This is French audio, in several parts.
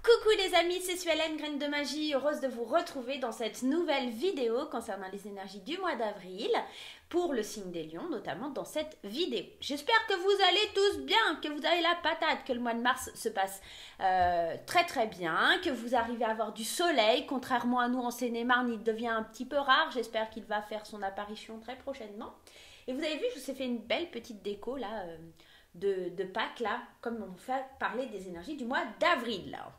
Coucou les amis, c'est Suelen, Graine de Magie, heureuse de vous retrouver dans cette nouvelle vidéo concernant les énergies du mois d'avril pour le signe des lions, notamment dans cette vidéo. J'espère que vous allez tous bien, que vous avez la patate, que le mois de mars se passe très très bien, que vous arrivez à avoir du soleil, contrairement à nous en Seine-et-Marne, il devient un petit peu rare, j'espère qu'il va faire son apparition très prochainement. Et vous avez vu, je vous ai fait une belle petite déco là, de Pâques là, comme on fait parler des énergies du mois d'avril là.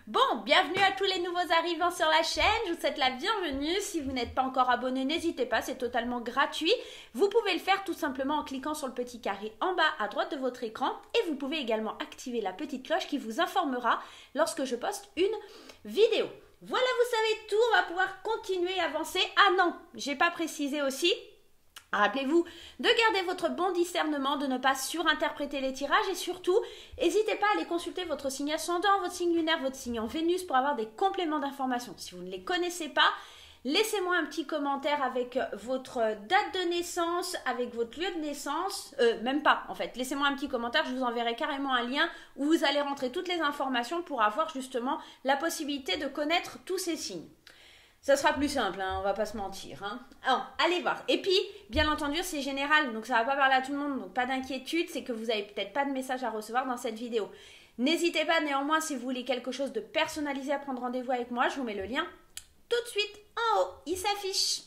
Bon, bienvenue à tous les nouveaux arrivants sur la chaîne, je vous souhaite la bienvenue. Si vous n'êtes pas encore abonné, n'hésitez pas, c'est totalement gratuit. Vous pouvez le faire tout simplement en cliquant sur le petit carré en bas à droite de votre écran et vous pouvez également activer la petite cloche qui vous informera lorsque je poste une vidéo. Voilà, vous savez tout, on va pouvoir continuer à avancer. Ah non, j'ai pas précisé aussi. Rappelez-vous de garder votre bon discernement, de ne pas surinterpréter les tirages et surtout, n'hésitez pas à aller consulter votre signe ascendant, votre signe lunaire, votre signe en Vénus pour avoir des compléments d'information. Si vous ne les connaissez pas, laissez-moi un petit commentaire avec votre date de naissance, avec votre lieu de naissance, même pas en fait. Laissez-moi un petit commentaire, je vous enverrai carrément un lien où vous allez rentrer toutes les informations pour avoir justement la possibilité de connaître tous ces signes. Ça sera plus simple, hein, on va pas se mentir. Hein. Alors, allez voir. Et puis, bien entendu, c'est général, donc ça va pas parler à tout le monde, donc pas d'inquiétude, c'est que vous avez peut-être pas de message à recevoir dans cette vidéo. N'hésitez pas néanmoins, si vous voulez quelque chose de personnalisé à prendre rendez-vous avec moi, je vous mets le lien tout de suite en haut, il s'affiche.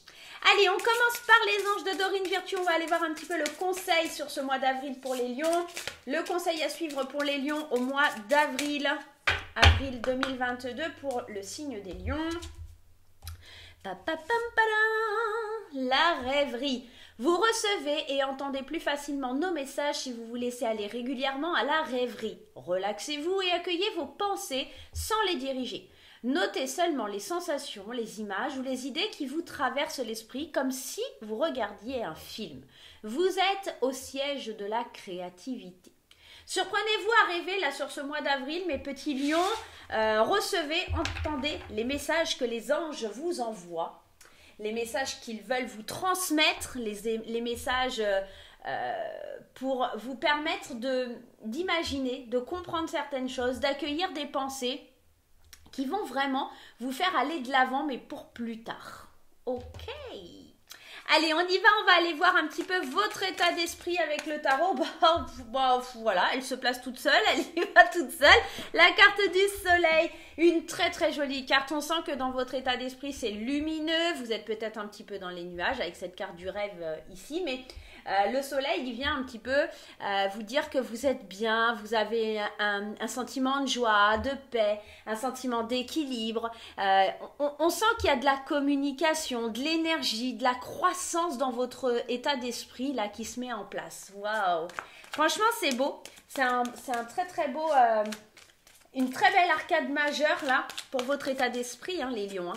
Allez, on commence par les anges de Dorine Virtue, on va aller voir un petit peu le conseil sur ce mois d'avril pour les lions. Le conseil à suivre pour les lions au mois d'avril, avril 2022 pour le signe des lions. La rêverie. Vous recevez et entendez plus facilement nos messages si vous vous laissez aller régulièrement à la rêverie. Relaxez-vous et accueillez vos pensées sans les diriger. Notez seulement les sensations, les images ou les idées qui vous traversent l'esprit comme si vous regardiez un film. Vous êtes au siège de la créativité. Surprenez-vous à rêver là sur ce mois d'avril, mes petits lions. Recevez, entendez les messages que les anges vous envoient, les messages qu'ils veulent vous transmettre, les messages pour vous permettre d'imaginer, de comprendre certaines choses, d'accueillir des pensées qui vont vraiment vous faire aller de l'avant, mais pour plus tard. Ok. Allez, on y va, on va aller voir un petit peu votre état d'esprit avec le tarot. Voilà, elle se place toute seule, elle y va toute seule. La carte du soleil, une très très jolie carte. On sent que dans votre état d'esprit, c'est lumineux. Vous êtes peut-être un petit peu dans les nuages avec cette carte du rêve ici, mais le soleil, il vient un petit peu vous dire que vous êtes bien, vous avez un sentiment de joie, de paix, un sentiment d'équilibre. On sent qu'il y a de la communication, de l'énergie, de la croissance dans votre état d'esprit là qui se met en place. Waouh! Franchement, c'est beau. C'est un très très beau, une très belle arcade majeure là pour votre état d'esprit, hein, les lions. Hein.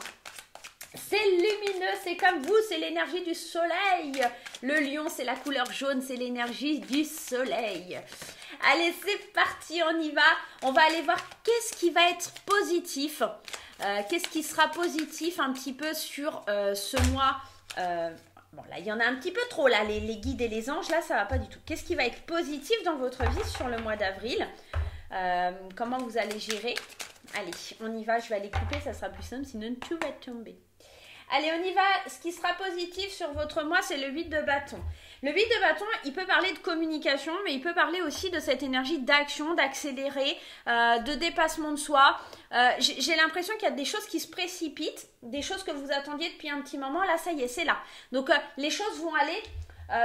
C'est lumineux, c'est comme vous, c'est l'énergie du soleil. Le lion, c'est la couleur jaune, c'est l'énergie du soleil. Allez, c'est parti, on y va. On va aller voir qu'est-ce qui va être positif. Qu'est-ce qui sera positif un petit peu sur ce mois. Bon, là, il y en a un petit peu trop, là, les guides et les anges, là, ça va pas du tout. Qu'est-ce qui va être positif dans votre vie sur le mois d'avril? Comment vous allez gérer? Allez, on y va, je vais aller couper, ça sera plus simple, sinon tout va tomber. Allez, on y va. Ce qui sera positif sur votre mois, c'est le 8 de bâton. Le 8 de bâton, il peut parler de communication, mais il peut parler aussi de cette énergie d'action, d'accélérer, de dépassement de soi. J'ai l'impression qu'il y a des choses qui se précipitent, des choses que vous attendiez depuis un petit moment. Là, ça y est, c'est là. Donc, les choses vont aller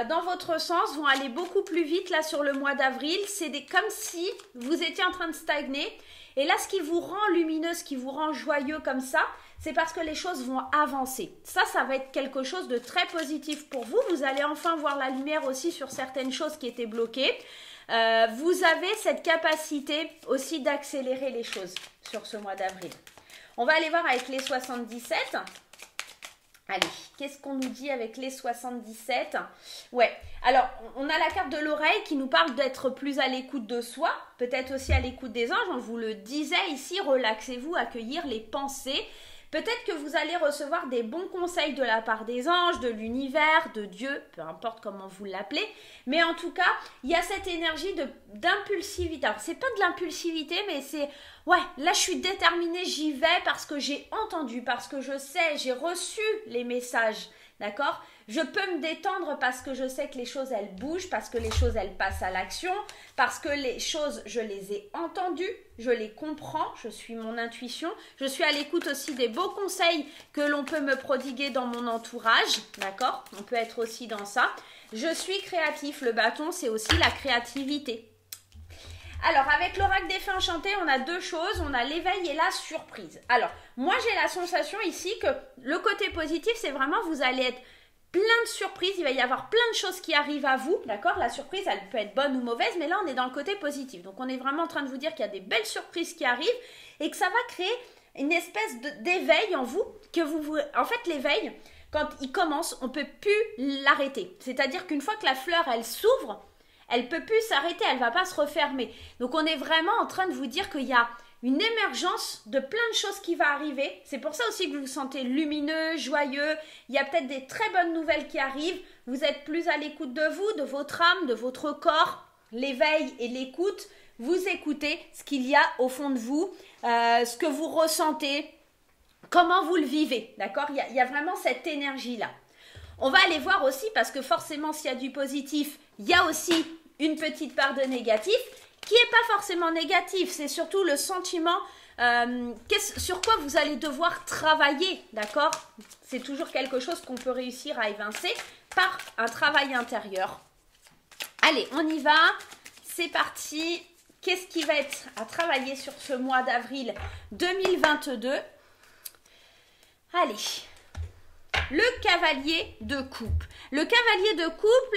dans votre sens, vont aller beaucoup plus vite là sur le mois d'avril. C'est comme si vous étiez en train de stagner. Et là, ce qui vous rend lumineux, ce qui vous rend joyeux comme ça, c'est parce que les choses vont avancer. Ça va être quelque chose de très positif pour vous. Vous allez enfin voir la lumière aussi sur certaines choses qui étaient bloquées. Vous avez cette capacité aussi d'accélérer les choses sur ce mois d'avril. On va aller voir avec les 77. Allez, qu'est-ce qu'on nous dit avec les 77? Ouais, alors on a la carte de l'oreille qui nous parle d'être plus à l'écoute de soi, peut-être aussi à l'écoute des anges. On vous le disait ici, relaxez-vous, accueillir les pensées. Peut-être que vous allez recevoir des bons conseils de la part des anges, de l'univers, de Dieu, peu importe comment vous l'appelez. Mais en tout cas, il y a cette énergie d'impulsivité. Alors, c'est pas de l'impulsivité, mais c'est, ouais, là je suis déterminée, j'y vais parce que j'ai entendu, parce que je sais, j'ai reçu les messages. D'accord? Je peux me détendre parce que je sais que les choses, elles bougent, parce que les choses, elles passent à l'action, parce que les choses, je les ai entendues, je les comprends, je suis mon intuition. Je suis à l'écoute aussi des beaux conseils que l'on peut me prodiguer dans mon entourage. D'accord? On peut être aussi dans ça. Je suis créatif. Le bâton, c'est aussi la créativité. Alors, avec l'oracle des fées enchantées, on a deux choses. On a l'éveil et la surprise. Alors, moi, j'ai la sensation ici que le côté positif, c'est vraiment vous allez être plein de surprises. Il va y avoir plein de choses qui arrivent à vous. D'accord? La surprise, elle peut être bonne ou mauvaise, mais là, on est dans le côté positif. Donc, on est vraiment en train de vous dire qu'il y a des belles surprises qui arrivent et que ça va créer une espèce d'éveil en vous. En fait, l'éveil, quand il commence, on ne peut plus l'arrêter. C'est-à-dire qu'une fois que la fleur, elle s'ouvre, elle ne peut plus s'arrêter, elle ne va pas se refermer. Donc, on est vraiment en train de vous dire qu'il y a une émergence de plein de choses qui va arriver. C'est pour ça aussi que vous vous sentez lumineux, joyeux. Il y a peut-être des très bonnes nouvelles qui arrivent. Vous êtes plus à l'écoute de vous, de votre âme, de votre corps. L'éveil et l'écoute, vous écoutez ce qu'il y a au fond de vous, ce que vous ressentez, comment vous le vivez. D'accord? Il y a vraiment cette énergie-là. On va aller voir aussi, parce que forcément, s'il y a du positif, il y a aussi une petite part de négatif, qui n'est pas forcément négatif, c'est surtout le sentiment sur quoi vous allez devoir travailler, d'accord? C'est toujours quelque chose qu'on peut réussir à évincer par un travail intérieur. Allez, on y va, c'est parti. Qu'est-ce qui va être à travailler sur ce mois d'avril 2022? Allez, le cavalier de coupe. Le cavalier de coupe,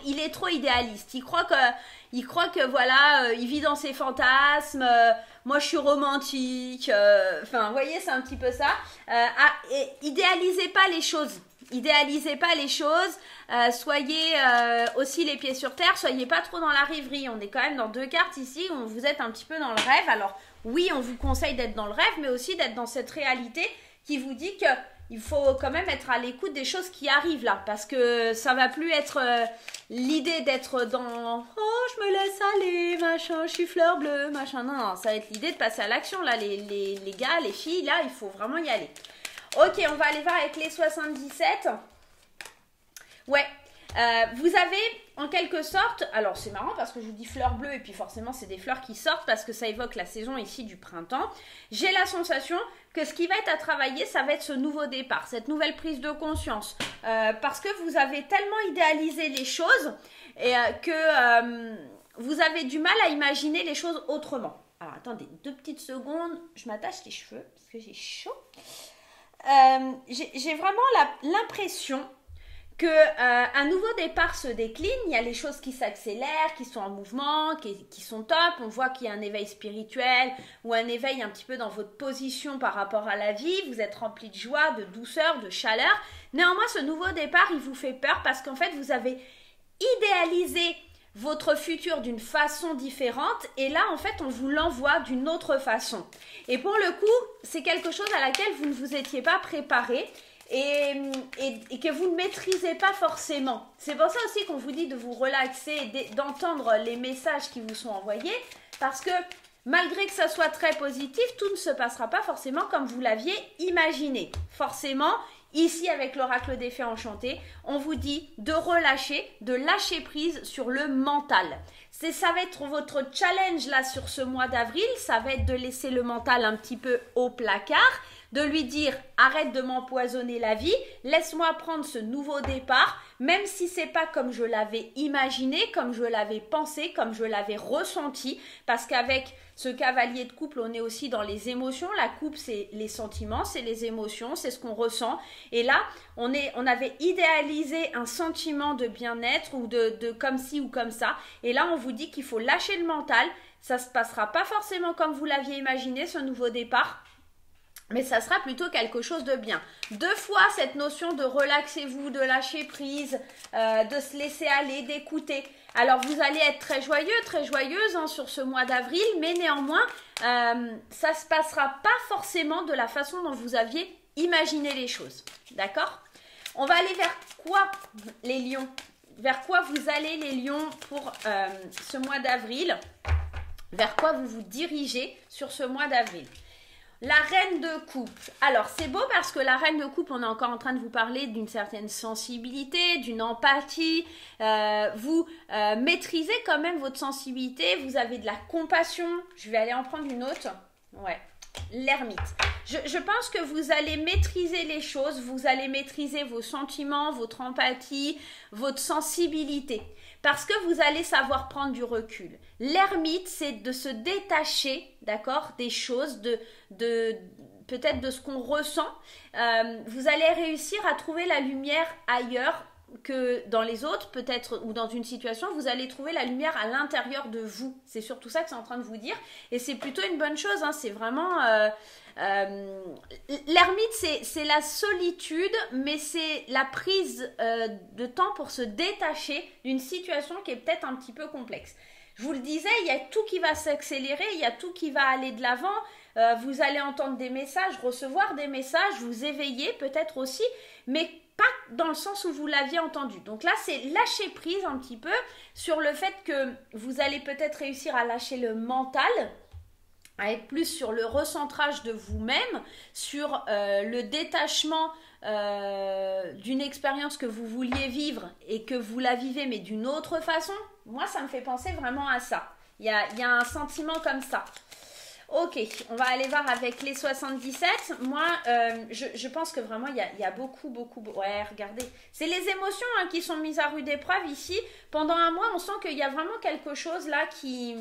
il est trop idéaliste. Il croit que voilà, il vit dans ses fantasmes. Moi, je suis romantique. Enfin, vous voyez, c'est un petit peu ça. Idéalisez pas les choses. Idéalisez pas les choses. Soyez aussi les pieds sur terre. Soyez pas trop dans la rêverie. On est quand même dans deux cartes ici où vous êtes un petit peu dans le rêve. Alors, oui, on vous conseille d'être dans le rêve, mais aussi d'être dans cette réalité qui vous dit qu'il faut quand même être à l'écoute des choses qui arrivent là. Parce que ça va plus être l'idée d'être dans « Oh, je me laisse aller, machin, je suis fleur bleue, machin. » Non, ça va être l'idée de passer à l'action là. Les gars, les filles, là, il faut vraiment y aller. Ok, on va aller voir avec les 77. Ouais. Vous avez en quelque sorte, alors c'est marrant parce que je vous dis fleurs bleues et puis forcément c'est des fleurs qui sortent parce que ça évoque la saison ici du printemps. J'ai la sensation que ce qui va être à travailler, ça va être ce nouveau départ, cette nouvelle prise de conscience. Parce que vous avez tellement idéalisé les choses et que vous avez du mal à imaginer les choses autrement. Alors attendez, 2 petites secondes, je m'attache les cheveux parce que j'ai chaud. J'ai vraiment l'impression qu'un nouveau départ se décline, il y a les choses qui s'accélèrent, qui sont en mouvement, qui sont top, on voit qu'il y a un éveil spirituel ou un éveil un petit peu dans votre position par rapport à la vie, vous êtes rempli de joie, de douceur, de chaleur. Néanmoins, ce nouveau départ, il vous fait peur parce qu'en fait, vous avez idéalisé votre futur d'une façon différente et là, en fait, on vous l'envoie d'une autre façon. Et pour le coup, c'est quelque chose à laquelle vous ne vous étiez pas préparé. Et que vous ne maîtrisez pas forcément. C'est pour ça aussi qu'on vous dit de vous relaxer, d'entendre les messages qui vous sont envoyés, parce que malgré que ça soit très positif, tout ne se passera pas forcément comme vous l'aviez imaginé. Forcément, ici avec l'oracle des fées enchantées, on vous dit de relâcher, de lâcher prise sur le mental. Ça va être votre challenge là sur ce mois d'avril, ça va être de laisser le mental un petit peu au placard, de lui dire arrête de m'empoisonner la vie, laisse-moi prendre ce nouveau départ, même si c'est pas comme je l'avais imaginé, comme je l'avais pensé, comme je l'avais ressenti, parce qu'avec ce cavalier de couple, on est aussi dans les émotions. La coupe, c'est les sentiments, c'est les émotions, c'est ce qu'on ressent. Et là, on avait idéalisé un sentiment de bien-être ou de comme ci ou comme ça. Et là, on vous dit qu'il faut lâcher le mental. Ça se passera pas forcément comme vous l'aviez imaginé, ce nouveau départ. mais ça sera plutôt quelque chose de bien. Deux fois cette notion de relaxez-vous, de lâcher prise, de se laisser aller, d'écouter. Alors vous allez être très joyeux, très joyeuse hein, sur ce mois d'avril, mais néanmoins, ça ne se passera pas forcément de la façon dont vous aviez imaginé les choses. D'accord? On va aller vers quoi les lions? Vers quoi vous allez les lions pour ce mois d'avril? Vers quoi vous vous dirigez sur ce mois d'avril? La reine de coupe. Alors, c'est beau parce que la reine de coupe, on est encore en train de vous parler d'une certaine sensibilité, d'une empathie. Vous maîtrisez quand même votre sensibilité. Vous avez de la compassion. Je vais aller en prendre une autre. Ouais, l'ermite. Je pense que vous allez maîtriser les choses. Vous allez maîtriser vos sentiments, votre empathie, votre sensibilité. Parce que vous allez savoir prendre du recul. L'ermite, c'est de se détacher, d'accord, des choses, peut-être de ce qu'on ressent. Vous allez réussir à trouver la lumière ailleurs que dans les autres, peut-être, ou dans une situation, vous allez trouver la lumière à l'intérieur de vous. C'est surtout ça que c'est en train de vous dire. Et c'est plutôt une bonne chose, hein, c'est vraiment... l'ermite, c'est la solitude, mais c'est la prise de temps pour se détacher d'une situation qui est peut-être un petit peu complexe. Je vous le disais, il y a tout qui va s'accélérer, il y a tout qui va aller de l'avant. Vous allez entendre des messages, recevoir des messages, vous éveiller peut-être aussi, mais pas dans le sens où vous l'aviez entendu. Donc là, c'est lâcher prise un petit peu sur le fait que vous allez peut-être réussir à lâcher le mental, à être plus sur le recentrage de vous-même, sur le détachement d'une expérience que vous vouliez vivre et que vous la vivez mais d'une autre façon. Moi, ça me fait penser vraiment à ça. Il y a un sentiment comme ça. Ok, on va aller voir avec les 77. Moi, je pense que vraiment, il y a beaucoup... Ouais, regardez. C'est les émotions hein, qui sont mises à rude épreuve ici. Pendant un mois, on sent qu'il y a vraiment quelque chose là qui...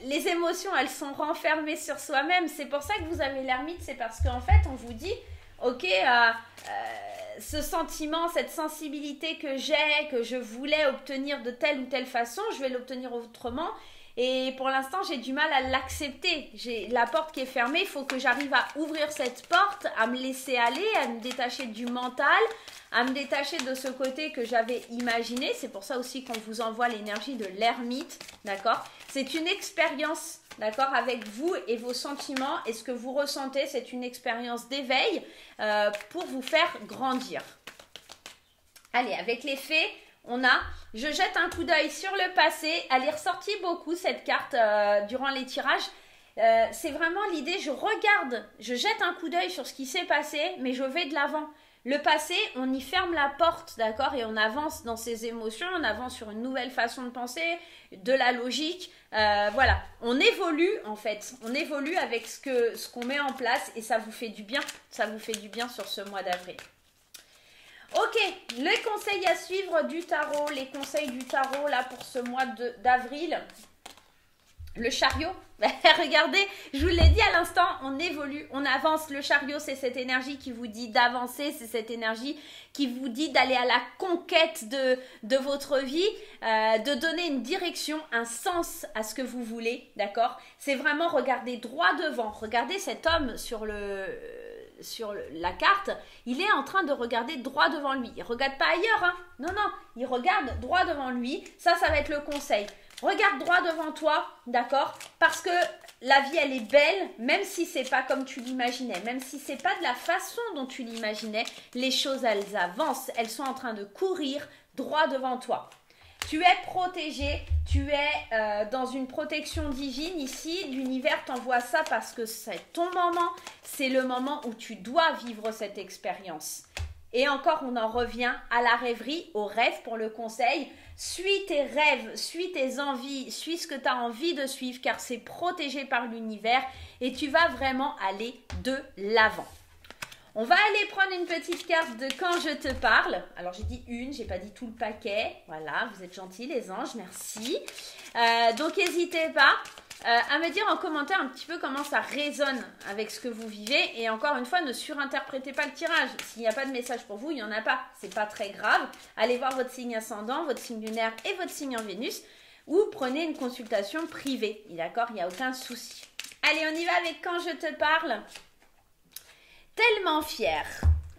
Les émotions, elles sont renfermées sur soi-même. C'est pour ça que vous avez l'ermite. C'est parce qu'en fait, on vous dit, ok, ce sentiment, cette sensibilité que j'ai, que je voulais obtenir de telle ou telle façon, je vais l'obtenir autrement. Et pour l'instant, j'ai du mal à l'accepter. J'ai la porte qui est fermée. Il faut que j'arrive à ouvrir cette porte, à me laisser aller, à me détacher du mental, à me détacher de ce côté que j'avais imaginé. C'est pour ça aussi qu'on vous envoie l'énergie de l'ermite, d'accord? C'est une expérience, d'accord, avec vous et vos sentiments. Et ce que vous ressentez, c'est une expérience d'éveil pour vous faire grandir. Allez, avec les fées, on a... Je jette un coup d'œil sur le passé. Elle est ressortie beaucoup, cette carte, durant les tirages. C'est vraiment l'idée, je regarde, je jette un coup d'œil sur ce qui s'est passé, mais je vais de l'avant. Le passé, on y ferme la porte, d'accord, et on avance dans ses émotions, on avance sur une nouvelle façon de penser, de la logique. Voilà, on évolue en fait, on évolue avec ce qu'on met en place et ça vous fait du bien, ça vous fait du bien sur ce mois d'avril. Ok, les conseils à suivre du tarot, les conseils du tarot là pour ce mois d'avril. Le chariot, regardez, je vous l'ai dit à l'instant, on évolue, on avance. Le chariot, c'est cette énergie qui vous dit d'avancer, c'est cette énergie qui vous dit d'aller à la conquête de votre vie, de donner une direction, un sens à ce que vous voulez, d'accord? C'est vraiment regarder droit devant, regardez cet homme sur la carte, il est en train de regarder droit devant lui. Il ne regarde pas ailleurs, hein. Non, il regarde droit devant lui. Ça va être le conseil. Regarde droit devant toi, d'accord? Parce que la vie, elle est belle, même si c'est pas comme tu l'imaginais, même si c'est pas de la façon dont tu l'imaginais, les choses, elles avancent. Elles sont en train de courir droit devant toi. Tu es protégé, tu es dans une protection divine ici. L'univers t'envoie ça parce que c'est ton moment. C'est le moment où tu dois vivre cette expérience. Et encore, on en revient à la rêverie, au rêve pour le conseil. Suis tes rêves, suis tes envies, suis ce que tu as envie de suivre car c'est protégé par l'univers et tu vas vraiment aller de l'avant. On va aller prendre une petite carte de quand je te parle. Alors j'ai dit une, j'ai pas dit tout le paquet. Voilà, vous êtes gentils les anges, merci. Donc n'hésitez pas à me dire en commentaire un petit peu comment ça résonne avec ce que vous vivez. Et encore une fois, ne surinterprétez pas le tirage. S'il n'y a pas de message pour vous, il n'y en a pas. C'est pas très grave. Allez voir votre signe ascendant, votre signe lunaire et votre signe en Vénus. Ou prenez une consultation privée. D'accord, il n'y a aucun souci. Allez, on y va avec quand je te parle. tellement fier.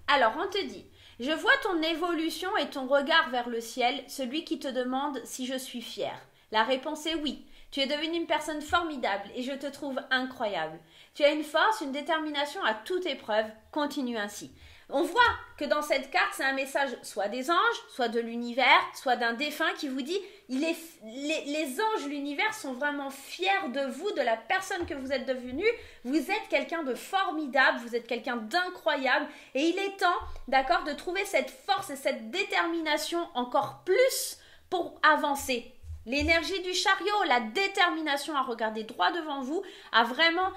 Alors, on te dit, je vois ton évolution et ton regard vers le ciel, celui qui te demande si je suis fier. La réponse est oui. Tu es devenue une personne formidable et je te trouve incroyable. Tu as une force, une détermination à toute épreuve. Continue ainsi. On voit que dans cette carte, c'est un message soit des anges, soit de l'univers, soit d'un défunt qui vous dit les anges, l'univers sont vraiment fiers de vous, de la personne que vous êtes devenue. Vous êtes quelqu'un de formidable, vous êtes quelqu'un d'incroyable et il est temps, d'accord, de trouver cette force et cette détermination encore plus pour avancer. L'énergie du chariot, la détermination à regarder droit devant vous, à vraiment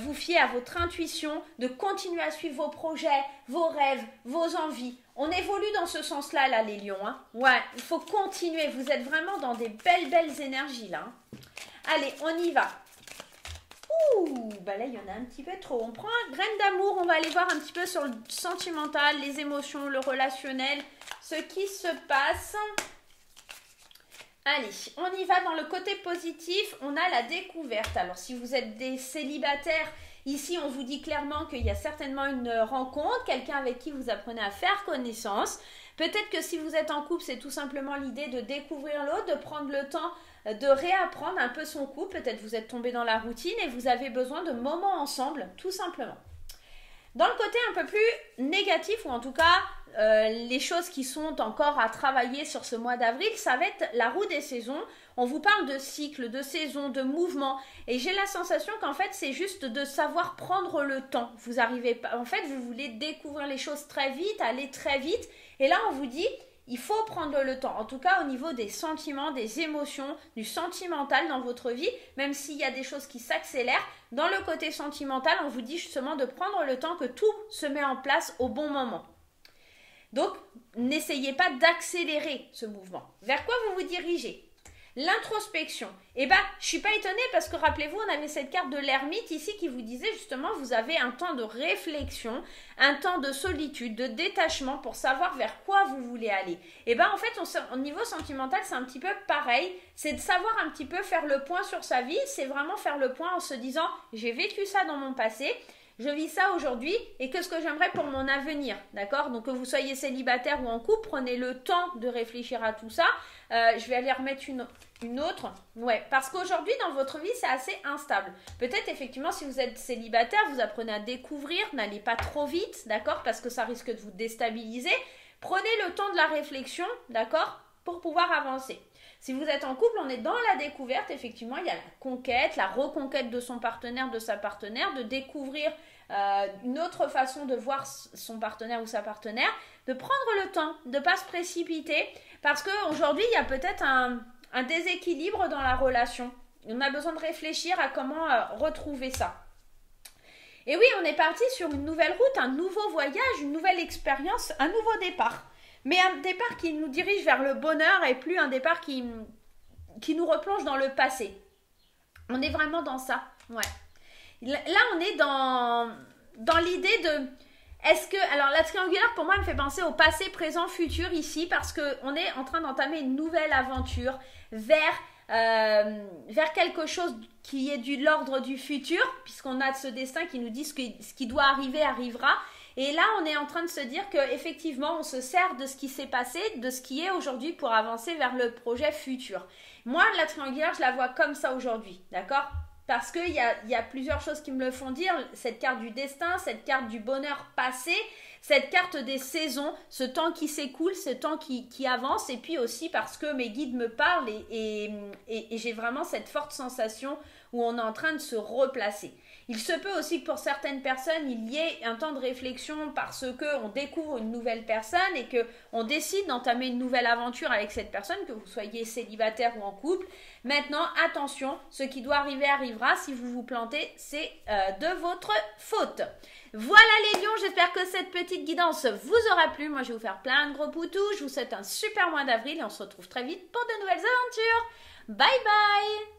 vous fier à votre intuition, de continuer à suivre vos projets, vos rêves, vos envies. On évolue dans ce sens-là, là, les lions. Hein. Ouais, il faut continuer. Vous êtes vraiment dans des belles énergies, là. Hein. Allez, on y va. Ouh, bah là, il y en a un petit peu trop. On prend une graine d'amour. On va aller voir un petit peu sur le sentimental, les émotions, le relationnel, ce qui se passe. Allez, on y va dans le côté positif, on a la découverte. Alors, si vous êtes des célibataires, ici, on vous dit clairement qu'il y a certainement une rencontre, quelqu'un avec qui vous apprenez à faire connaissance. Peut-être que si vous êtes en couple, c'est tout simplement l'idée de découvrir l'autre, de prendre le temps de réapprendre un peu son couple. Peut-être vous êtes tombé dans la routine et vous avez besoin de moments ensemble, tout simplement. Dans le côté un peu plus négatif, ou en tout cas les choses qui sont encore à travailler sur ce mois d'avril, ça va être la roue des saisons. On vous parle de cycle, de saison, de mouvement. Et j'ai la sensation qu'en fait, c'est juste de savoir prendre le temps. Vous arrivez pas, en fait, vous voulez découvrir les choses très vite, aller très vite. Et là, on vous dit, il faut prendre le temps. En tout cas, au niveau des sentiments, des émotions, du sentimental dans votre vie, même s'il y a des choses qui s'accélèrent, dans le côté sentimental, on vous dit justement de prendre le temps que tout se met en place au bon moment. Donc, n'essayez pas d'accélérer ce mouvement. Vers quoi vous vous dirigez ? L'introspection. Eh bien, je ne suis pas étonnée parce que rappelez-vous, on avait cette carte de l'ermite ici qui vous disait justement, vous avez un temps de réflexion, un temps de solitude, de détachement pour savoir vers quoi vous voulez aller. Eh bien, en fait, au niveau sentimental, c'est un petit peu pareil. C'est de savoir un petit peu faire le point sur sa vie. C'est vraiment faire le point en se disant, j'ai vécu ça dans mon passé. Je vis ça aujourd'hui et qu'est-ce que j'aimerais pour mon avenir, d'accord? Donc que vous soyez célibataire ou en couple, prenez le temps de réfléchir à tout ça. Je vais aller remettre une autre. Ouais, parce qu'aujourd'hui, dans votre vie, c'est assez instable. Peut-être, effectivement, si vous êtes célibataire, vous apprenez à découvrir, n'allez pas trop vite, d'accord? Parce que ça risque de vous déstabiliser. Prenez le temps de la réflexion, d'accord? Pour pouvoir avancer. Si vous êtes en couple, on est dans la découverte, effectivement, il y a la conquête, la reconquête de son partenaire, de sa partenaire, de découvrir une autre façon de voir son partenaire ou sa partenaire, de prendre le temps, de ne pas se précipiter, parce qu'aujourd'hui, il y a peut-être un déséquilibre dans la relation. On a besoin de réfléchir à comment retrouver ça. Et oui, on est parti sur une nouvelle route, un nouveau voyage, une nouvelle expérience, un nouveau départ. Mais un départ qui nous dirige vers le bonheur et plus un départ qui nous replonge dans le passé. On est vraiment dans ça. Ouais. Là, on est dans l'idée de... Alors, la triangulaire, pour moi, me fait penser au passé, présent, futur ici, parce qu'on est en train d'entamer une nouvelle aventure vers quelque chose qui est de l'ordre du futur, puisqu'on a ce destin qui nous dit ce qui doit arriver arrivera. Et là, on est en train de se dire qu'effectivement, on se sert de ce qui s'est passé, de ce qui est aujourd'hui pour avancer vers le projet futur. Moi, la triangulaire, je la vois comme ça aujourd'hui, d'accord ? Parce qu'il y a plusieurs choses qui me le font dire. Cette carte du destin, cette carte du bonheur passé, cette carte des saisons, ce temps qui s'écoule, ce temps qui avance. Et puis aussi parce que mes guides me parlent et j'ai vraiment cette forte sensation où on est en train de se replacer. Il se peut aussi que pour certaines personnes, il y ait un temps de réflexion parce qu'on découvre une nouvelle personne et qu'on décide d'entamer une nouvelle aventure avec cette personne, que vous soyez célibataire ou en couple. Maintenant, attention, ce qui doit arriver arrivera. Si vous vous plantez, c'est de votre faute. Voilà les lions, j'espère que cette petite guidance vous aura plu. Moi, je vais vous faire plein de gros poutous. Je vous souhaite un super mois d'avril et on se retrouve très vite pour de nouvelles aventures. Bye bye!